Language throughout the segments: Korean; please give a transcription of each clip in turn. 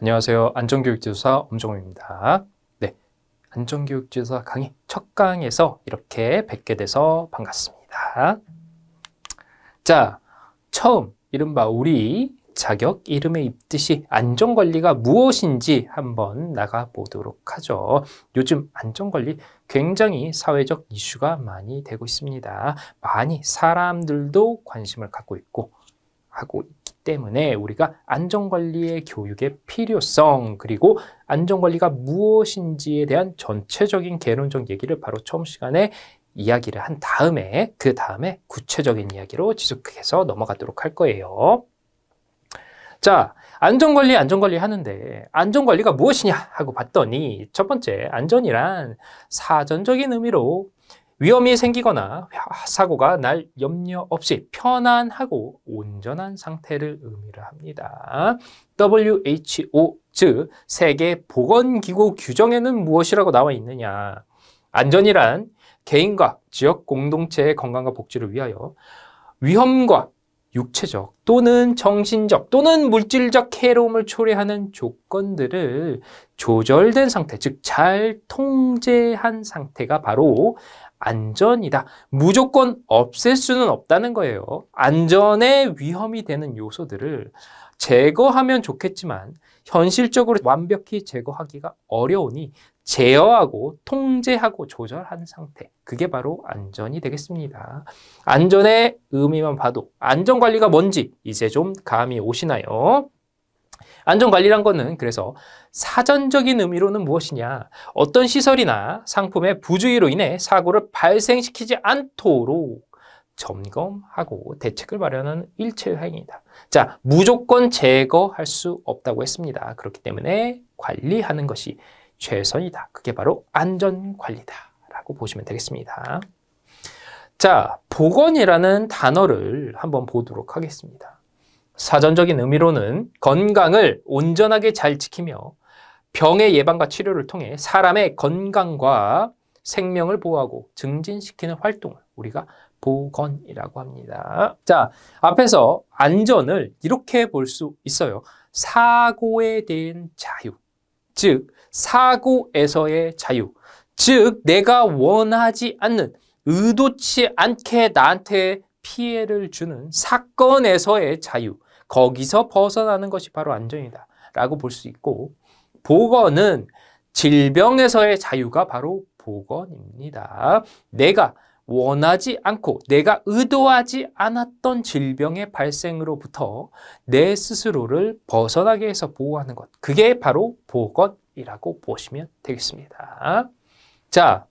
안녕하세요. 안전교육지도사 엄정호입니다. 네, 안전교육지도사 강의 첫 강에서 이렇게 뵙게 돼서 반갑습니다. 자, 처음 이른바 우리 자격 이름에 있듯이 안전관리가 무엇인지 한번 나가보도록 하죠. 요즘 안전관리 굉장히 사회적 이슈가 많이 되고 있습니다. 많이 사람들도 관심을 갖고 있고 하고 있기 때문에 우리가 안전관리의 교육의 필요성 그리고 안전관리가 무엇인지에 대한 전체적인 개론적 얘기를 바로 처음 시간에 이야기를 한 다음에 그 다음에 구체적인 이야기로 지속해서 넘어가도록 할 거예요. 자, 안전관리 하는데 안전관리가 무엇이냐 하고 봤더니 첫 번째, 안전이란 사전적인 의미로 위험이 생기거나 사고가 날 염려 없이 편안하고 온전한 상태를 의미를 합니다. WHO, 즉 세계보건기구 규정에는 무엇이라고 나와 있느냐? 안전이란 개인과 지역 공동체의 건강과 복지를 위하여 위험과 육체적 또는 정신적 또는 물질적 해로움을 초래하는 조건들을 조절된 상태, 즉 잘 통제한 상태가 바로 안전이다. 무조건 없앨 수는 없다는 거예요. 안전에 위험이 되는 요소들을 제거하면 좋겠지만 현실적으로 완벽히 제거하기가 어려우니 제어하고 통제하고 조절한 상태, 그게 바로 안전이 되겠습니다. 안전의 의미만 봐도 안전관리가 뭔지 이제 좀 감이 오시나요? 안전관리란 거는 그래서 사전적인 의미로는 무엇이냐? 어떤 시설이나 상품의 부주의로 인해 사고를 발생시키지 않도록 점검하고 대책을 마련하는 일체의 행위이다. 자, 무조건 제거할 수 없다고 했습니다. 그렇기 때문에 관리하는 것이 최선이다. 그게 바로 안전관리다 라고 보시면 되겠습니다. 자, 보건이라는 단어를 한번 보도록 하겠습니다. 사전적인 의미로는 건강을 온전하게 잘 지키며 병의 예방과 치료를 통해 사람의 건강과 생명을 보호하고 증진시키는 활동을 우리가 보건이라고 합니다. 자, 앞에서 안전을 이렇게 볼 수 있어요. 사고에 대한 자유, 즉 사고에서의 자유, 즉 내가 원하지 않는 의도치 않게 나한테 피해를 주는 사건에서의 자유, 거기서 벗어나는 것이 바로 안전이다 라고 볼 수 있고, 보건은 질병에서의 자유가 바로 보건입니다. 내가 원하지 않고 내가 의도하지 않았던 질병의 발생으로부터 내 스스로를 벗어나게 해서 보호하는 것, 그게 바로 보건이라고 보시면 되겠습니다. 자,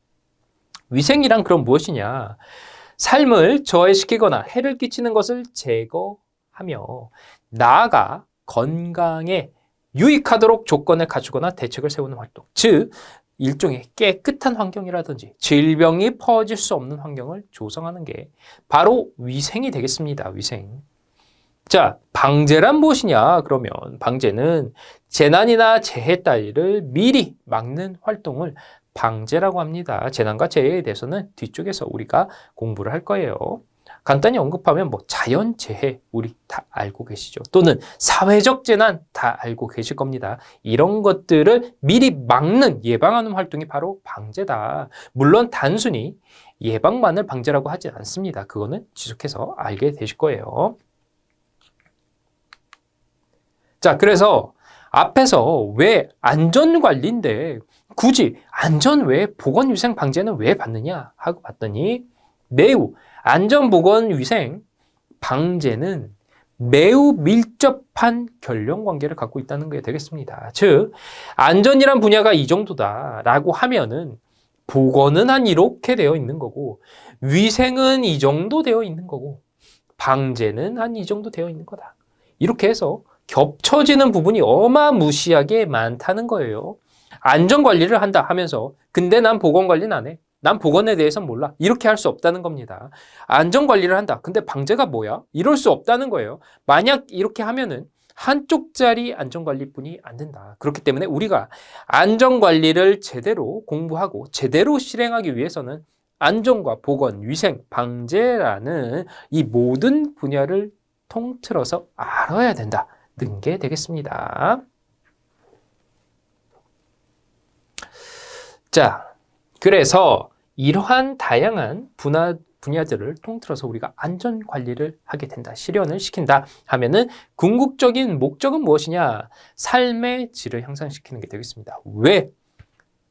위생이란 그럼 무엇이냐? 삶을 저해시키거나 해를 끼치는 것을 제거하며 나아가 건강에 유익하도록 조건을 갖추거나 대책을 세우는 활동, 즉 일종의 깨끗한 환경이라든지 질병이 퍼질 수 없는 환경을 조성하는 게 바로 위생이 되겠습니다. 위생. 자, 방제란 무엇이냐? 그러면 방제는 재난이나 재해 따위를 미리 막는 활동을 방제라고 합니다. 재난과 재해에 대해서는 뒤쪽에서 우리가 공부를 할 거예요. 간단히 언급하면 자연재해 우리 다 알고 계시죠? 또는 사회적 재난 다 알고 계실 겁니다. 이런 것들을 미리 막는, 예방하는 활동이 바로 방제다. 물론 단순히 예방만을 방제라고 하지 않습니다. 그거는 지속해서 알게 되실 거예요. 자, 그래서 앞에서 왜 안전관리인데 굳이 안전 외에 보건위생 방제는 왜 받느냐 하고 봤더니 매우 안전보건위생 방제는 매우 밀접한 결연관계를 갖고 있다는 게 되겠습니다. 즉 안전이란 분야가 이 정도다라고 하면은 보건은 한 이렇게 되어 있는 거고 위생은 이 정도 되어 있는 거고 방제는 한 이 정도 되어 있는 거다. 이렇게 해서 겹쳐지는 부분이 어마무시하게 많다는 거예요. 안전관리를 한다 하면서 근데 난 보건관리는 안 해. 난 보건에 대해서는 몰라. 이렇게 할 수 없다는 겁니다. 안전관리를 한다. 근데 방제가 뭐야? 이럴 수 없다는 거예요. 만약 이렇게 하면은 한쪽짜리 안전관리뿐이 안 된다. 그렇기 때문에 우리가 안전관리를 제대로 공부하고 제대로 실행하기 위해서는 안전과 보건, 위생, 방제라는 이 모든 분야를 통틀어서 알아야 된다는 게 되겠습니다. 자, 그래서 이러한 다양한 분야들을 통틀어서 우리가 안전관리를 하게 된다. 실현을 시킨다 하면은 궁극적인 목적은 무엇이냐? 삶의 질을 향상시키는 게 되겠습니다. 왜?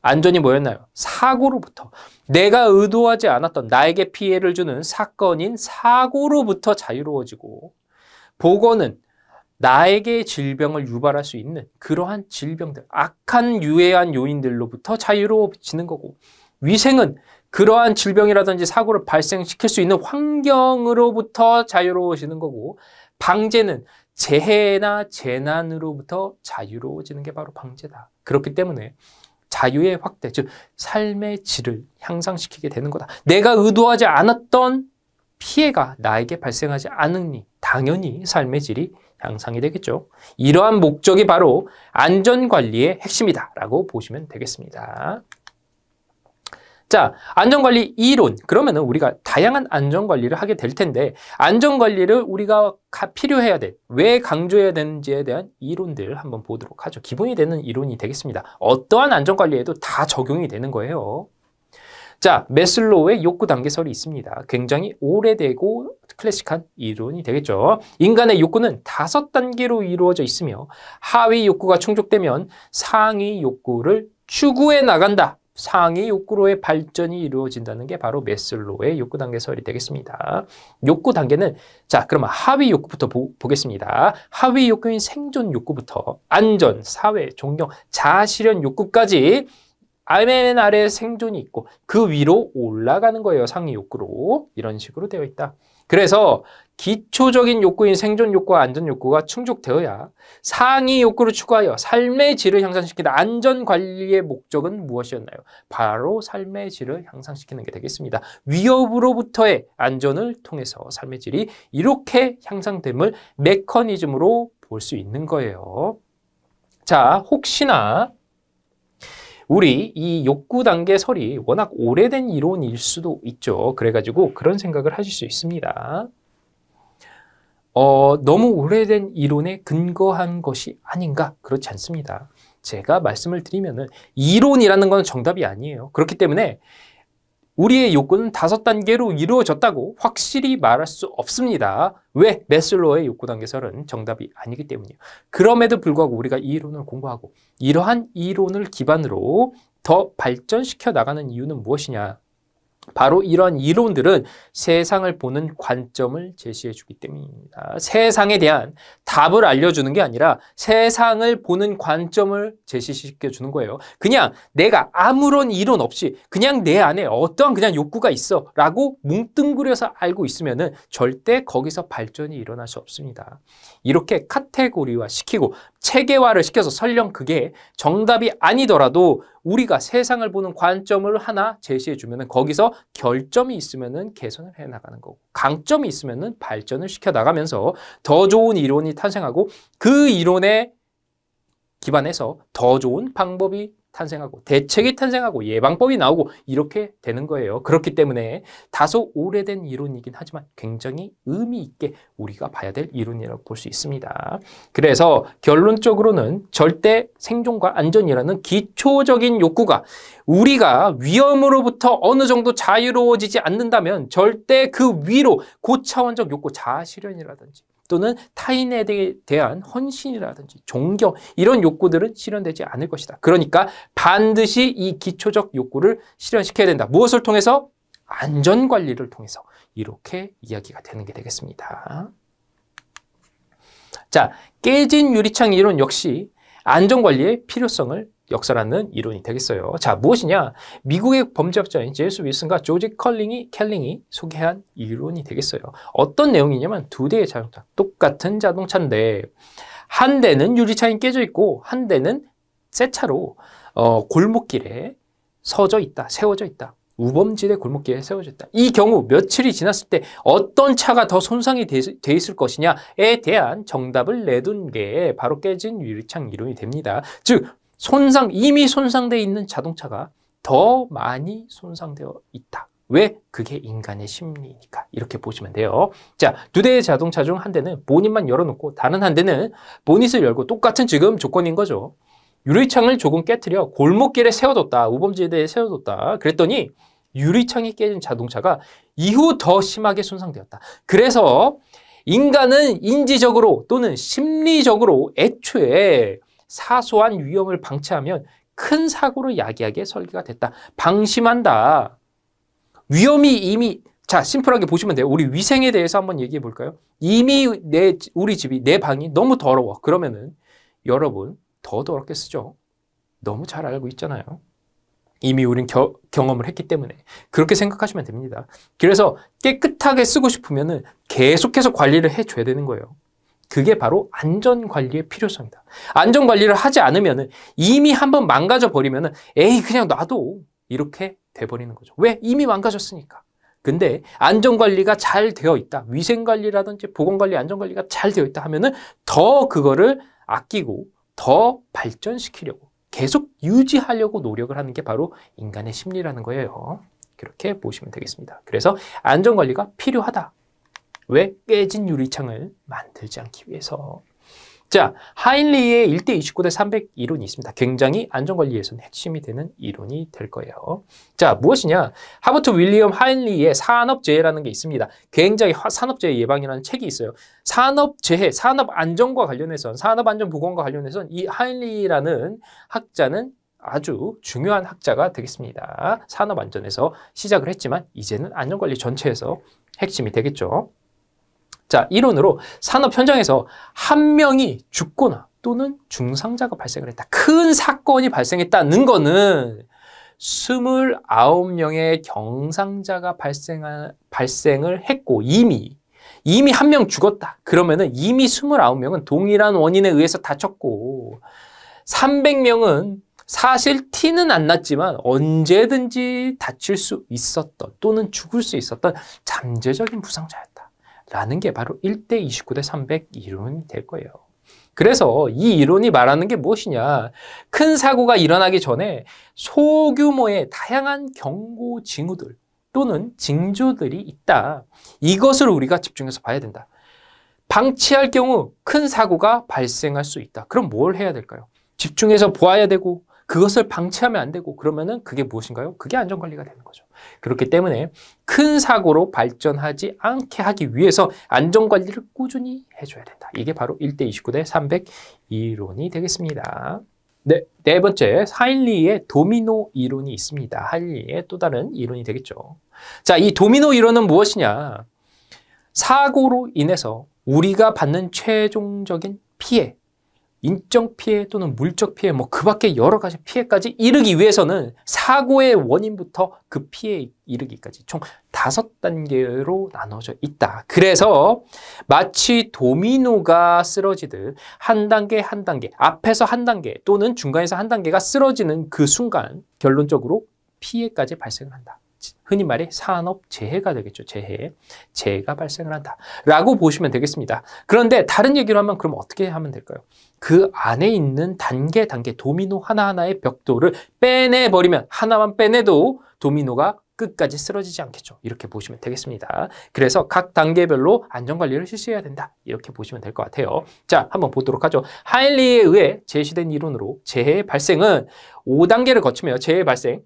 안전이 뭐였나요? 사고로부터, 내가 의도하지 않았던 나에게 피해를 주는 사건인 사고로부터 자유로워지고, 보건은 나에게 질병을 유발할 수 있는 그러한 질병들, 악한 유해한 요인들로부터 자유로워지는 거고, 위생은 그러한 질병이라든지 사고를 발생시킬 수 있는 환경으로부터 자유로워지는 거고, 방제는 재해나 재난으로부터 자유로워지는 게 바로 방제다. 그렇기 때문에 자유의 확대, 즉 삶의 질을 향상시키게 되는 거다. 내가 의도하지 않았던 피해가 나에게 발생하지 않으니 당연히 삶의 질이 향상이 되겠죠. 이러한 목적이 바로 안전관리의 핵심이다 라고 보시면 되겠습니다. 자, 안전관리 이론. 그러면은 우리가 다양한 안전관리를 하게 될 텐데, 안전관리를 우리가 필요해야 돼. 왜 강조해야 되는지에 대한 이론들 한번 보도록 하죠. 기본이 되는 이론이 되겠습니다. 어떠한 안전관리에도 다 적용이 되는 거예요. 자, 매슬로우의 욕구 단계설이 있습니다. 굉장히 오래되고 클래식한 이론이 되겠죠. 인간의 욕구는 5단계로 이루어져 있으며, 하위 욕구가 충족되면 상위 욕구를 추구해 나간다. 상위 욕구로의 발전이 이루어진다는 게 바로 매슬로우의 욕구 단계설이 되겠습니다. 욕구 단계는, 자, 그러면 하위 욕구부터 보겠습니다. 하위 욕구인 생존 욕구부터 안전, 사회, 존경, 자아실현 욕구까지 맨 아래에 생존이 있고 그 위로 올라가는 거예요. 상위 욕구로. 이런 식으로 되어 있다. 그래서 기초적인 욕구인 생존 욕구와 안전 욕구가 충족되어야 상위 욕구를 추구하여 삶의 질을 향상시키는 안전관리의 목적은 무엇이었나요? 바로 삶의 질을 향상시키는 게 되겠습니다. 위협으로부터의 안전을 통해서 삶의 질이 이렇게 향상됨을 메커니즘으로 볼 수 있는 거예요. 자, 혹시나 우리 이 욕구 단계설이 워낙 오래된 이론일 수도 있죠. 그래가지고 그런 생각을 하실 수 있습니다. 너무 오래된 이론에 근거한 것이 아닌가? 그렇지 않습니다. 제가 말씀을 드리면은 이론이라는 건 정답이 아니에요. 그렇기 때문에 우리의 욕구는 5단계로 이루어졌다고 확실히 말할 수 없습니다. 왜? 매슬로우의 욕구 단계설은 정답이 아니기 때문이에요. 그럼에도 불구하고 우리가 이 이론을 공부하고 이러한 이론을 기반으로 더 발전시켜 나가는 이유는 무엇이냐? 바로 이러한 이론들은 세상을 보는 관점을 제시해 주기 때문입니다. 세상에 대한 답을 알려주는 게 아니라 세상을 보는 관점을 제시시켜 주는 거예요. 그냥 내가 아무런 이론 없이 그냥 내 안에 어떠한 그냥 욕구가 있어 라고 뭉뚱그려서 알고 있으면은 절대 거기서 발전이 일어날 수 없습니다. 이렇게 카테고리화 시키고 체계화를 시켜서 설령 그게 정답이 아니더라도 우리가 세상을 보는 관점을 하나 제시해 주면은 거기서 결점이 있으면은 개선을 해 나가는 거고, 강점이 있으면은 발전을 시켜 나가면서 더 좋은 이론이 탄생하고 그 이론에 기반해서 더 좋은 방법이 탄생하고 대책이 탄생하고 예방법이 나오고 이렇게 되는 거예요. 그렇기 때문에 다소 오래된 이론이긴 하지만 굉장히 의미 있게 우리가 봐야 될 이론이라고 볼 수 있습니다. 그래서 결론적으로는 절대 생존과 안전이라는 기초적인 욕구가 우리가 위험으로부터 어느 정도 자유로워지지 않는다면 절대 그 위로 고차원적 욕구, 자아실현이라든지 또는 타인에 대한 헌신이라든지 존경, 이런 욕구들은 실현되지 않을 것이다. 그러니까 반드시 이 기초적 욕구를 실현시켜야 된다. 무엇을 통해서? 안전관리를 통해서. 이렇게 이야기가 되는 게 되겠습니다. 자, 깨진 유리창 이론 역시 안전관리의 필요성을 역설하는 이론이 되겠어요. 자, 무엇이냐? 미국의 범죄학자인 제임스 윌슨과 조지 캘링이 소개한 이론이 되겠어요. 어떤 내용이냐면 2대의 자동차, 똑같은 자동차인데 한 대는 유리창이 깨져 있고 한 대는 새 차로 골목길에 세워져 있다. 우범지대 골목길에 세워져 있다. 이 경우 며칠이 지났을 때 어떤 차가 더 손상이 돼 있을 것이냐에 대한 정답을 내둔 게 바로 깨진 유리창 이론이 됩니다. 즉 이미 손상되어 있는 자동차가 더 많이 손상되어 있다. 왜? 그게 인간의 심리니까. 이렇게 보시면 돼요. 자, 2대의 자동차 중 한 대는 보닛만 열어놓고 다른 한 대는 보닛을 열고 똑같은 지금 조건인 거죠. 유리창을 조금 깨트려 골목길에 세워뒀다. 우범지대에 세워뒀다. 그랬더니 유리창이 깨진 자동차가 이후 더 심하게 손상되었다. 그래서 인간은 인지적으로 또는 심리적으로 애초에 사소한 위험을 방치하면 큰 사고로 야기하게 설계가 됐다. 방심한다. 위험이 이미 자, 심플하게 보시면 돼요. 우리 위생에 대해서 한번 얘기해 볼까요? 이미 우리 집이, 내 방이 너무 더러워. 그러면은 여러분 더 더럽게 쓰죠. 너무 잘 알고 있잖아요. 이미 우린 경험을 했기 때문에 그렇게 생각하시면 됩니다. 그래서 깨끗하게 쓰고 싶으면은 계속해서 관리를 해줘야 되는 거예요. 그게 바로 안전관리의 필요성이다. 안전관리를 하지 않으면은 이미 한번 망가져 버리면은 에이 그냥 놔둬 이렇게 돼버리는 거죠. 왜? 이미 망가졌으니까. 근데 안전관리가 잘 되어 있다. 위생관리라든지 보건관리, 안전관리가 잘 되어 있다 하면은 더 그거를 아끼고 더 발전시키려고 계속 유지하려고 노력을 하는 게 바로 인간의 심리라는 거예요. 그렇게 보시면 되겠습니다. 그래서 안전관리가 필요하다. 왜? 깨진 유리창을 만들지 않기 위해서. 자, 하인리의 1대 29대 300 이론이 있습니다. 굉장히 안전관리에서는 핵심이 되는 이론이 될 거예요. 자, 무엇이냐? 하버트 윌리엄 하인리의 산업재해라는 게 있습니다. 굉장히 산업재해 예방이라는 책이 있어요. 산업재해, 산업안전과 관련해서, 산업안전보건과 관련해서 이 하인리라는 학자는 아주 중요한 학자가 되겠습니다. 산업안전에서 시작을 했지만 이제는 안전관리 전체에서 핵심이 되겠죠. 자, 이론으로 산업 현장에서 한 명이 죽거나 또는 중상자가 발생을 했다. 큰 사건이 발생했다는 거는 29명의 경상자가 발생을 했고 이미 한 명 죽었다. 그러면은 이미 29명은 동일한 원인에 의해서 다쳤고 300명은 사실 티는 안 났지만 언제든지 다칠 수 있었던 또는 죽을 수 있었던 잠재적인 부상자였다. 라는 게 바로 1대 29대 300 이론이 될 거예요. 그래서 이 이론이 말하는 게 무엇이냐. 큰 사고가 일어나기 전에 소규모의 다양한 경고 징후들 또는 징조들이 있다. 이것을 우리가 집중해서 봐야 된다. 방치할 경우 큰 사고가 발생할 수 있다. 그럼 뭘 해야 될까요? 집중해서 보아야 되고 그것을 방치하면 안 되고 그러면은 그게 무엇인가요? 그게 안전관리가 되는 거죠. 그렇기 때문에 큰 사고로 발전하지 않게 하기 위해서 안전관리를 꾸준히 해줘야 된다. 이게 바로 1대 29대 300 이론이 되겠습니다. 네 번째, 하인리의 도미노 이론이 있습니다. 하인리의 또 다른 이론이 되겠죠. 자, 이 도미노 이론은 무엇이냐? 사고로 인해서 우리가 받는 최종적인 피해, 인적 피해 또는 물적 피해, 그 밖에 여러 가지 피해까지 이르기 위해서는 사고의 원인부터 그 피해에 이르기까지 총 5단계로 나눠져 있다. 그래서 마치 도미노가 쓰러지듯 한 단계 한 단계, 앞에서 한 단계 또는 중간에서 한 단계가 쓰러지는 그 순간 결론적으로 피해까지 발생을 한다. 흔히 말해 산업재해가 되겠죠. 재해가 발생을 한다 라고 보시면 되겠습니다. 그런데 다른 얘기로 하면 그럼 어떻게 하면 될까요? 그 안에 있는 단계 도미노 하나하나의 벽돌을 빼내버리면 하나만 빼내도 도미노가 끝까지 쓰러지지 않겠죠. 이렇게 보시면 되겠습니다. 그래서 각 단계별로 안전관리를 실시해야 된다. 이렇게 보시면 될 것 같아요. 자, 한번 보도록 하죠. 하인리에 의해 제시된 이론으로 재해 발생은 5단계를 거치며 재해 발생,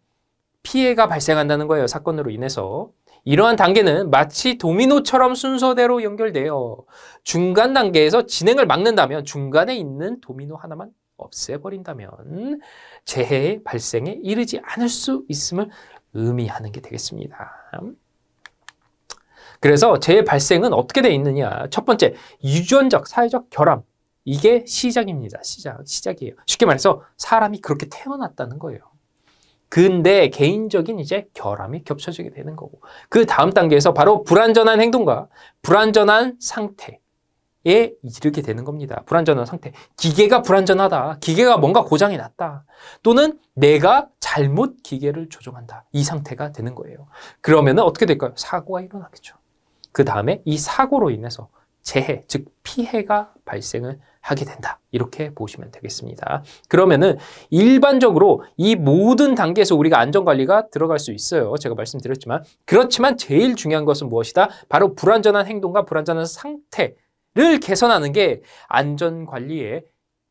피해가 발생한다는 거예요. 사건으로 인해서. 이러한 단계는 마치 도미노처럼 순서대로 연결되어 중간 단계에서 진행을 막는다면 중간에 있는 도미노 하나만 없애버린다면 재해 발생에 이르지 않을 수 있음을 의미하는 게 되겠습니다. 그래서 재해 발생은 어떻게 되어 있느냐. 첫 번째, 유전적, 사회적 결함. 이게 시작입니다. 시작이에요. 쉽게 말해서 사람이 그렇게 태어났다는 거예요. 근데 개인적인 이제 결함이 겹쳐지게 되는 거고 그 다음 단계에서 바로 불안전한 행동과 불안전한 상태에 이르게 되는 겁니다. 불안전한 상태. 기계가 불안전하다. 기계가 뭔가 고장이 났다. 또는 내가 잘못 기계를 조종한다. 이 상태가 되는 거예요. 그러면은 어떻게 될까요? 사고가 일어나겠죠. 그 다음에 이 사고로 인해서 재해, 즉 피해가 발생을 하게 된다. 이렇게 보시면 되겠습니다. 그러면은 일반적으로 이 모든 단계에서 우리가 안전관리가 들어갈 수 있어요. 제가 말씀드렸지만. 그렇지만 제일 중요한 것은 무엇이다? 바로 불안전한 행동과 불안전한 상태를 개선하는 게 안전관리의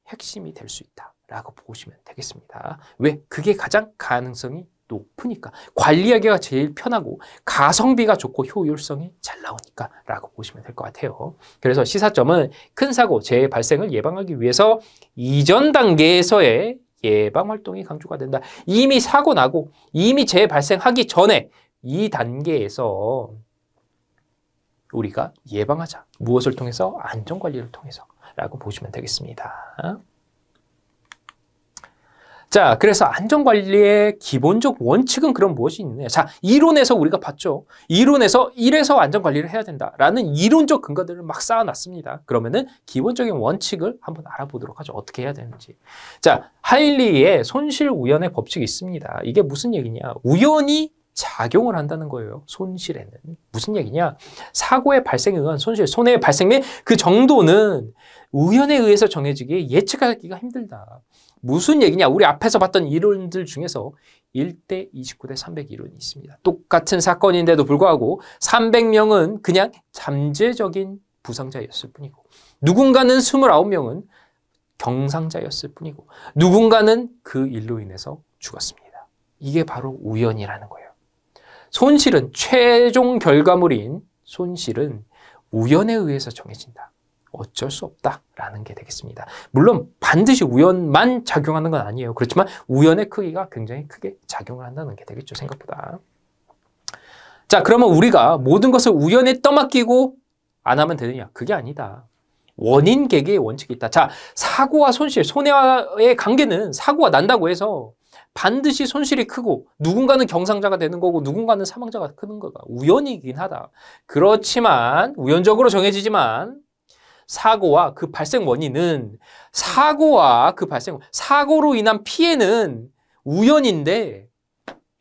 핵심이 될 수 있다. 라고 보시면 되겠습니다. 왜? 그게 가장 가능성이 높으니까. 관리하기가 제일 편하고 가성비가 좋고 효율성이 잘 나오니까 라고 보시면 될 것 같아요. 그래서 시사점은 큰 사고, 재해 발생을 예방하기 위해서 이전 단계에서의 예방 활동이 강조가 된다. 이미 사고 나고 이미 재해 발생하기 전에 이 단계에서 우리가 예방하자. 무엇을 통해서? 안전관리를 통해서 라고 보시면 되겠습니다. 자, 그래서 안전관리의 기본적 원칙은 그럼 무엇이 있느냐? 자, 이론에서 우리가 봤죠. 이론에서 이래서 안전관리를 해야 된다라는 이론적 근거들을 막 쌓아놨습니다. 그러면은 기본적인 원칙을 한번 알아보도록 하죠. 어떻게 해야 되는지. 자, 하일리의 손실 우연의 법칙이 있습니다. 이게 무슨 얘기냐? 우연히 작용을 한다는 거예요. 손실에는. 무슨 얘기냐? 사고의 발생에 의한 손실, 손해의 발생 및 그 정도는 우연에 의해서 정해지기에 예측하기가 힘들다. 무슨 얘기냐? 우리 앞에서 봤던 이론들 중에서 1대 29대 300 이론이 있습니다. 똑같은 사건인데도 불구하고 300명은 그냥 잠재적인 부상자였을 뿐이고 누군가는 29명은 경상자였을 뿐이고 누군가는 그 일로 인해서 죽었습니다. 이게 바로 우연이라는 거예요. 손실은 최종 결과물인 손실은 우연에 의해서 정해진다. 어쩔 수 없다라는 게 되겠습니다. 물론 반드시 우연만 작용하는 건 아니에요. 그렇지만 우연의 크기가 굉장히 크게 작용을 한다는 게 되겠죠. 생각보다. 자, 그러면 우리가 모든 것을 우연에 떠맡기고 안 하면 되느냐? 그게 아니다. 원인 계계의 원칙이 있다. 자, 사고와 손실, 손해와의 관계는 사고가 난다고 해서 반드시 손실이 크고 누군가는 경상자가 되는 거고 누군가는 사망자가 크는 거가 우연이긴 하다. 그렇지만 우연적으로 정해지지만 사고와 그 발생 원인은 사고로 인한 피해는 우연인데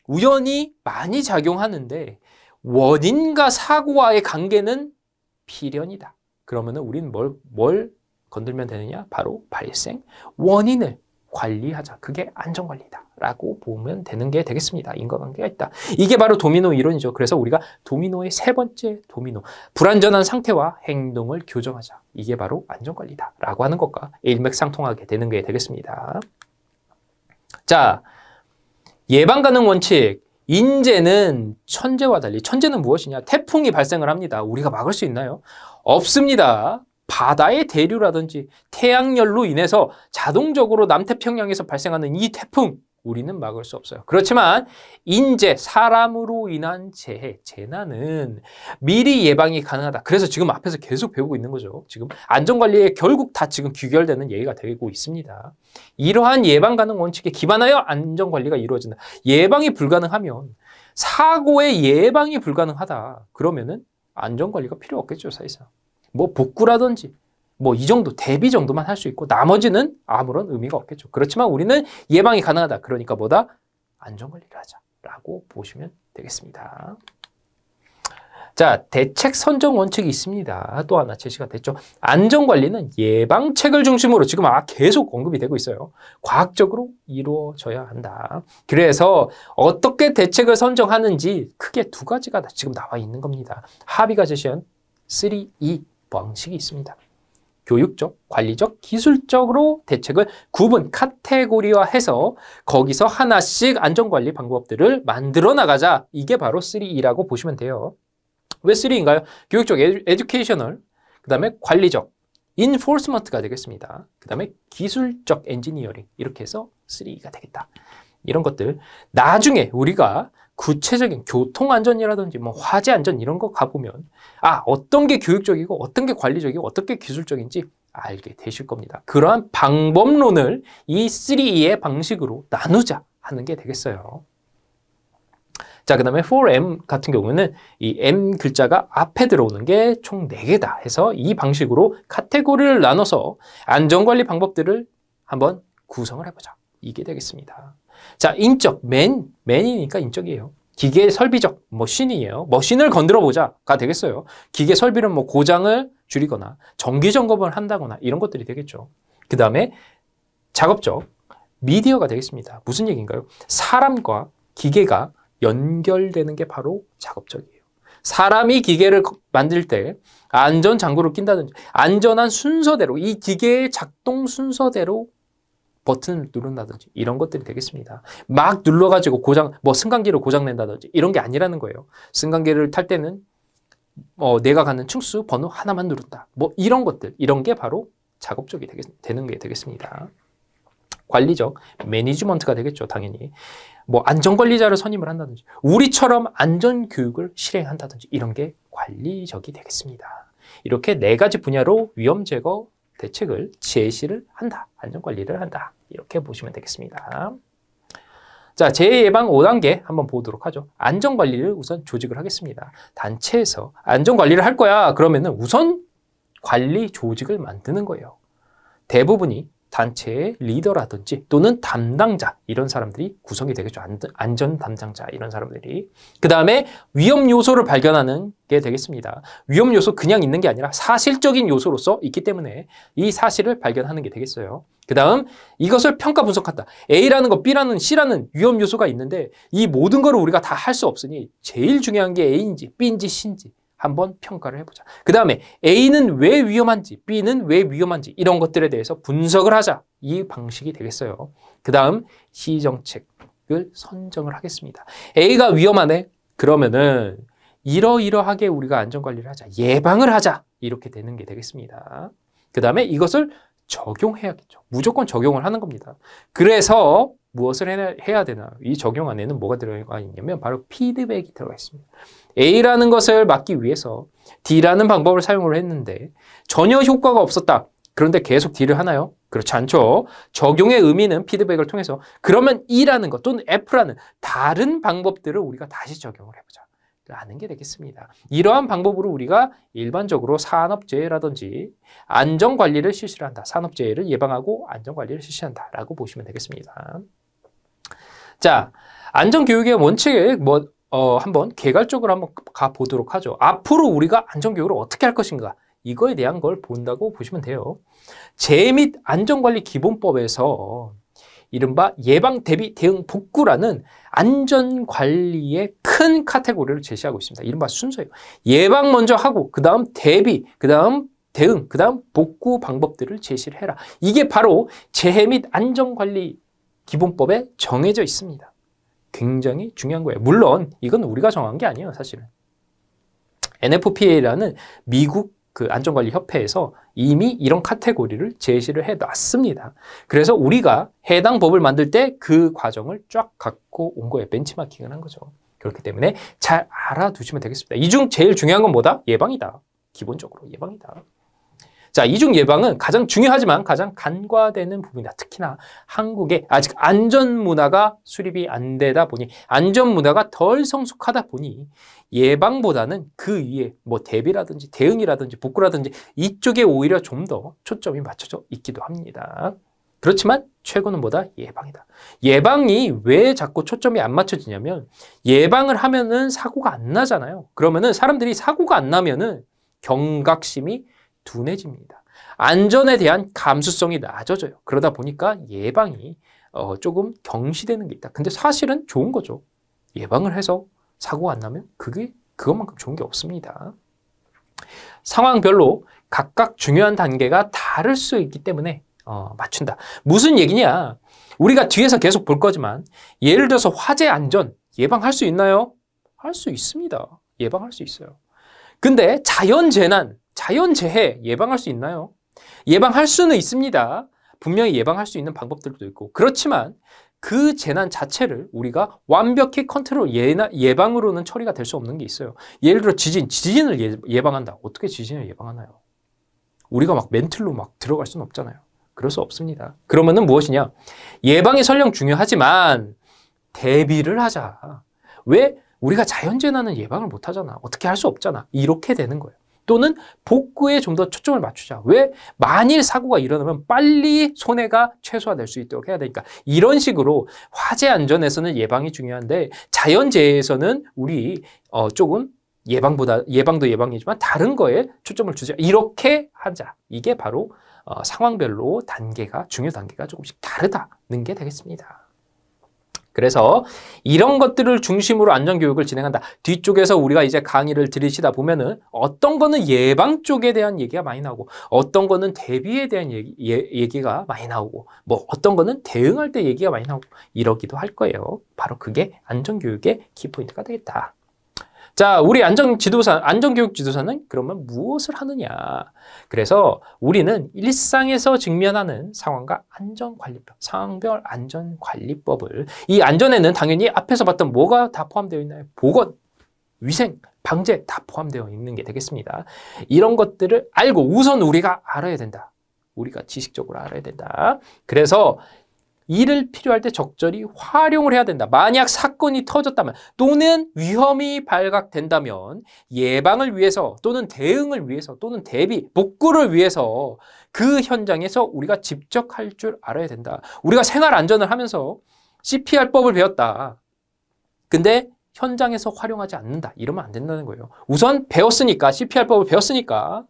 우연이 많이 작용하는데 원인과 사고와의 관계는 필연이다. 그러면은 우리는 뭘 건들면 되느냐? 바로 발생 원인을 관리하자. 그게 안전관리다. 라고 보면 되는 게 되겠습니다. 인과관계가 있다. 이게 바로 도미노 이론이죠. 그래서 우리가 도미노의 세 번째 도미노, 불안전한 상태와 행동을 교정하자. 이게 바로 안전관리다. 라고 하는 것과 일맥상통하게 되는 게 되겠습니다. 자, 예방 가능 원칙. 인재는 천재와 달리, 천재는 무엇이냐? 태풍이 발생을 합니다. 우리가 막을 수 있나요? 없습니다. 바다의 대류라든지 태양열로 인해서 자동적으로 남태평양에서 발생하는 이 태풍, 우리는 막을 수 없어요. 그렇지만 인재, 사람으로 인한 재해, 재난은 미리 예방이 가능하다. 그래서 지금 앞에서 계속 배우고 있는 거죠. 지금 안전관리에 결국 다 지금 귀결되는 얘기가 되고 있습니다. 이러한 예방 가능 원칙에 기반하여 안전관리가 이루어진다. 예방이 불가능하면 사고의 예방이 불가능하다. 그러면은 안전관리가 필요 없겠죠, 사실상. 뭐 복구라든지 뭐 이 정도 대비 정도만 할 수 있고 나머지는 아무런 의미가 없겠죠. 그렇지만 우리는 예방이 가능하다. 그러니까 뭐다? 안전관리를 하자라고 보시면 되겠습니다. 자, 대책 선정 원칙이 있습니다. 또 하나 제시가 됐죠. 안전관리는 예방책을 중심으로 지금 계속 언급이 되고 있어요. 과학적으로 이루어져야 한다. 그래서 어떻게 대책을 선정하는지 크게 두 가지가 지금 나와 있는 겁니다. 합의가 제시한 3E 방식이 있습니다. 교육적, 관리적, 기술적으로 대책을 구분, 카테고리화해서 거기서 하나씩 안전관리 방법들을 만들어 나가자. 이게 바로 3E라고 보시면 돼요. 왜 3E인가요? 교육적, 에듀케이셔널, 그 다음에 관리적, 인포스먼트가 되겠습니다. 그 다음에 기술적 엔지니어링, 이렇게 해서 3E가 되겠다. 이런 것들 나중에 우리가 구체적인 교통안전이라든지 뭐 화재안전 이런 거 가보면 어떤 게 교육적이고 어떤 게 관리적이고 어떤 게 기술적인지 알게 되실 겁니다. 그러한 방법론을 이 3E의 방식으로 나누자 하는 게 되겠어요. 자, 그 다음에 4M 같은 경우는 이 M 글자가 앞에 들어오는 게 총 4개다 해서 이 방식으로 카테고리를 나눠서 안전관리 방법들을 한번 구성을 해보자. 이게 되겠습니다. 자, 인적, 맨이니까 인적이에요. 기계 설비적, 머신이에요. 머신을 건드려 보자가 되겠어요. 기계 설비는 뭐 고장을 줄이거나 정기 점검을 한다거나 이런 것들이 되겠죠. 그 다음에 작업적, 미디어가 되겠습니다. 무슨 얘기인가요? 사람과 기계가 연결되는 게 바로 작업적이에요. 사람이 기계를 만들 때 안전장구를 낀다든지 안전한 순서대로 이 기계의 작동 순서대로 버튼을 누른다든지 이런 것들이 되겠습니다. 막 눌러가지고 승강기를 고장낸다든지 이런 게 아니라는 거예요. 승강기를 탈 때는 내가 가는 층수 번호 하나만 누른다. 이런 것들, 이런 게 바로 작업적이 되는 게 되겠습니다. 관리적, 매니지먼트가 되겠죠, 당연히. 안전관리자를 선임을 한다든지, 우리처럼 안전교육을 실행한다든지, 이런 게 관리적이 되겠습니다. 이렇게 4가지 분야로 위험 제거 대책을 제시를 한다. 안전관리를 한다. 이렇게 보시면 되겠습니다. 자, 재해예방 5단계 한번 보도록 하죠. 안전관리를 우선 조직을 하겠습니다. 단체에서 안전관리를 할 거야. 그러면은 우선 관리 조직을 만드는 거예요. 대부분이 단체의 리더라든지 또는 담당자, 이런 사람들이 구성이 되겠죠. 안전 담당자, 이런 사람들이. 그 다음에 위험 요소를 발견하는 게 되겠습니다. 위험 요소 그냥 있는 게 아니라 사실적인 요소로서 있기 때문에 이 사실을 발견하는 게 되겠어요. 그 다음 이것을 평가 분석한다. A라는 거, B라는 C라는 위험 요소가 있는데 이 모든 거를 우리가 다 할 수 없으니 제일 중요한 게 A인지 B인지 C인지 한번 평가를 해보자. 그 다음에 A는 왜 위험한지, B는 왜 위험한지 이런 것들에 대해서 분석을 하자. 이 방식이 되겠어요. 그 다음 시정책을 선정을 하겠습니다. A가 위험하네? 그러면은 이러이러하게 우리가 안전관리를 하자. 예방을 하자. 이렇게 되는 게 되겠습니다. 그 다음에 이것을 적용해야겠죠. 무조건 적용을 하는 겁니다. 그래서 무엇을 해야 되나? 이 적용 안에는 뭐가 들어가 있냐면 바로 피드백이 들어가 있습니다. A라는 것을 막기 위해서 D라는 방법을 사용을 했는데 전혀 효과가 없었다. 그런데 계속 D를 하나요? 그렇지 않죠. 적용의 의미는 피드백을 통해서 그러면 E라는 것 또는 F라는 다른 방법들을 우리가 다시 적용을 해보자. 라는 게 되겠습니다. 이러한 방법으로 우리가 일반적으로 산업재해라든지 안전관리를 실시를 한다. 산업재해를 예방하고 안전관리를 실시한다. 라고 보시면 되겠습니다. 자, 안전교육의 원칙에 한번 개괄적으로 한번 가보도록 하죠. 앞으로 우리가 안전교육을 어떻게 할 것인가 이거에 대한 걸 본다고 보시면 돼요. 재해 및 안전관리 기본법에서 이른바 예방, 대비, 대응, 복구라는 안전관리의 큰 카테고리를 제시하고 있습니다. 이른바 순서예요. 예방 먼저 하고 그 다음 대비, 그 다음 대응, 그 다음 복구 방법들을 제시를 해라. 이게 바로 재해 및 안전관리 기본법에 정해져 있습니다. 굉장히 중요한 거예요. 물론 이건 우리가 정한 게 아니에요. 사실은. NFPA라는 미국 안전관리 협회에서 이미 이런 카테고리를 제시를 해놨습니다. 그래서 우리가 해당 법을 만들 때 그 과정을 쫙 갖고 온 거예요. 벤치마킹을 한 거죠. 그렇기 때문에 잘 알아두시면 되겠습니다. 이 중 제일 중요한 건 뭐다? 예방이다. 기본적으로 예방이다. 자, 이중 예방은 가장 중요하지만 가장 간과되는 부분이다. 특히나 한국에 아직 안전문화가 수립이 안 되다 보니 안전문화가 덜 성숙하다 보니 예방보다는 그 위에 대비라든지 대응이라든지 복구라든지 이쪽에 오히려 좀 더 초점이 맞춰져 있기도 합니다. 그렇지만 최고는 뭐다? 예방이다. 예방이 왜 자꾸 초점이 안 맞춰지냐면 예방을 하면은 사고가 안 나잖아요. 그러면은 사람들이 사고가 안 나면은 경각심이 둔해집니다. 안전에 대한 감수성이 낮아져요. 그러다 보니까 예방이 조금 경시되는 게 있다. 근데 사실은 좋은 거죠. 예방을 해서 사고가 안 나면 그것만큼 좋은 게 없습니다. 상황별로 각각 중요한 단계가 다를 수 있기 때문에 맞춘다. 무슨 얘기냐? 우리가 뒤에서 계속 볼 거지만 예를 들어서 화재 안전 예방할 수 있나요? 할 수 있습니다. 예방할 수 있어요. 근데 자연재해 예방할 수 있나요? 예방할 수는 있습니다. 분명히 예방할 수 있는 방법들도 있고 그렇지만 그 재난 자체를 우리가 완벽히 컨트롤 예방으로는 처리가 될 수 없는 게 있어요. 예를 들어 지진을 예방한다. 어떻게 지진을 예방하나요? 우리가 멘틀로 들어갈 수는 없잖아요. 그럴 수 없습니다. 그러면은 무엇이냐? 예방이 설령 중요하지만 대비를 하자. 왜? 우리가 자연재난은 예방을 못하잖아. 어떻게 할 수 없잖아. 이렇게 되는 거예요. 또는 복구에 좀 더 초점을 맞추자. 왜? 만일 사고가 일어나면 빨리 손해가 최소화될 수 있도록 해야 되니까. 이런 식으로 화재 안전에서는 예방이 중요한데 자연재해에서는 우리 조금 예방도 예방이지만 다른 거에 초점을 주자. 이렇게 하자. 이게 바로 상황별로 중요 단계가 조금씩 다르다는 게 되겠습니다. 그래서 이런 것들을 중심으로 안전교육을 진행한다. 뒤쪽에서 우리가 이제 강의를 들으시다 보면은 어떤 거는 예방 쪽에 대한 얘기가 많이 나오고 어떤 거는 대비에 대한 얘기가 많이 나오고 뭐 어떤 거는 대응할 때 얘기가 많이 나오고 이러기도 할 거예요. 바로 그게 안전교육의 키포인트가 되겠다. 자, 우리 안전교육 지도사는 그러면 무엇을 하느냐? 그래서 우리는 일상에서 직면하는 상황과 안전관리법, 상황별 안전관리법을 이 안전에는 당연히 앞에서 봤던 뭐가 다 포함되어 있나요? 보건, 위생, 방제 다 포함되어 있는 게 되겠습니다. 이런 것들을 알고 우선 우리가 알아야 된다. 우리가 지식적으로 알아야 된다. 그래서 이를 필요할 때 적절히 활용을 해야 된다. 만약 사건이 터졌다면 또는 위험이 발각된다면 예방을 위해서 또는 대응을 위해서 또는 대비, 복구를 위해서 그 현장에서 우리가 직접 할 줄 알아야 된다. 우리가 생활 안전을 하면서 CPR법을 배웠다. 근데 현장에서 활용하지 않는다. 이러면 안 된다는 거예요. 우선 배웠으니까, CPR법을 배웠으니까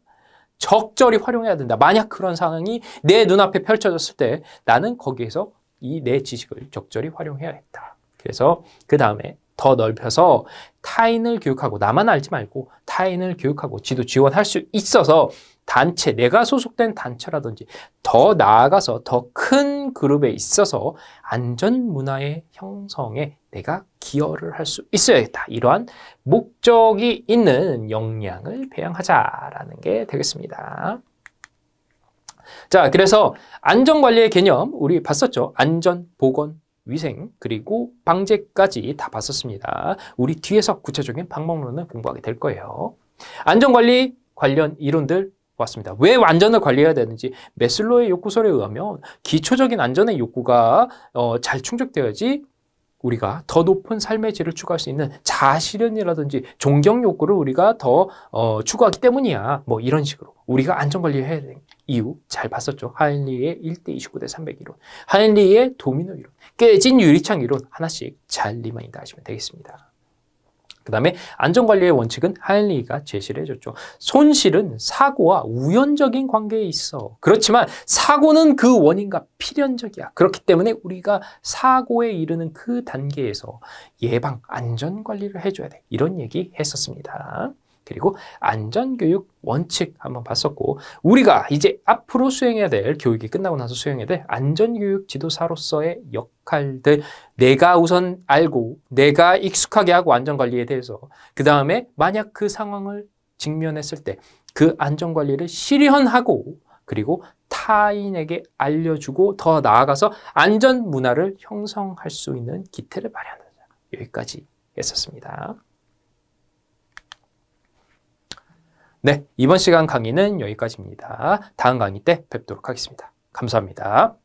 적절히 활용해야 된다. 만약 그런 상황이 내 눈앞에 펼쳐졌을 때 나는 거기에서 이 내 지식을 적절히 활용해야겠다. 그래서 그 다음에 더 넓혀서 타인을 교육하고 나만 알지 말고 타인을 교육하고 지원할 수 있어서 단체, 내가 소속된 단체라든지 더 나아가서 더 큰 그룹에 있어서 안전문화의 형성에 내가 기여를 할 수 있어야겠다. 이러한 목적이 있는 역량을 배양하자라는 게 되겠습니다. 자, 그래서 안전관리의 개념 우리 봤었죠. 안전, 보건, 위생, 그리고 방제까지 다 봤었습니다. 우리 뒤에서 구체적인 방법론을 공부하게 될 거예요. 안전관리 관련 이론들 보았습니다. 왜 안전을 관리해야 되는지 매슬로의 욕구설에 의하면 기초적인 안전의 욕구가 잘 충족되어야지 우리가 더 높은 삶의 질을 추구할 수 있는 자아실현이라든지 존경 욕구를 우리가 더 추구하기 때문이야. 뭐 이런 식으로 우리가 안전관리해야 되는 이유 잘 봤었죠. 하인리의 1대 29대 300 이론, 하인리의 도미노 이론, 깨진 유리창 이론 하나씩 잘 리마인드 하시면 되겠습니다. 그 다음에 안전관리의 원칙은 하인리가 제시를 해줬죠. 손실은 사고와 우연적인 관계에 있어. 그렇지만 사고는 그 원인과 필연적이야. 그렇기 때문에 우리가 사고에 이르는 그 단계에서 예방, 안전관리를 해줘야 돼. 이런 얘기 했었습니다. 그리고 안전교육 원칙 한번 봤었고 우리가 이제 앞으로 수행해야 될 교육이 끝나고 나서 수행해야 될 안전교육 지도사로서의 역할들 내가 우선 알고 내가 익숙하게 하고 안전관리에 대해서 그 다음에 만약 그 상황을 직면했을 때 그 안전관리를 실현하고 그리고 타인에게 알려주고 더 나아가서 안전문화를 형성할 수 있는 기틀을 마련하자. 여기까지 했었습니다. 네, 이번 시간 강의는 여기까지입니다. 다음 강의 때 뵙도록 하겠습니다. 감사합니다.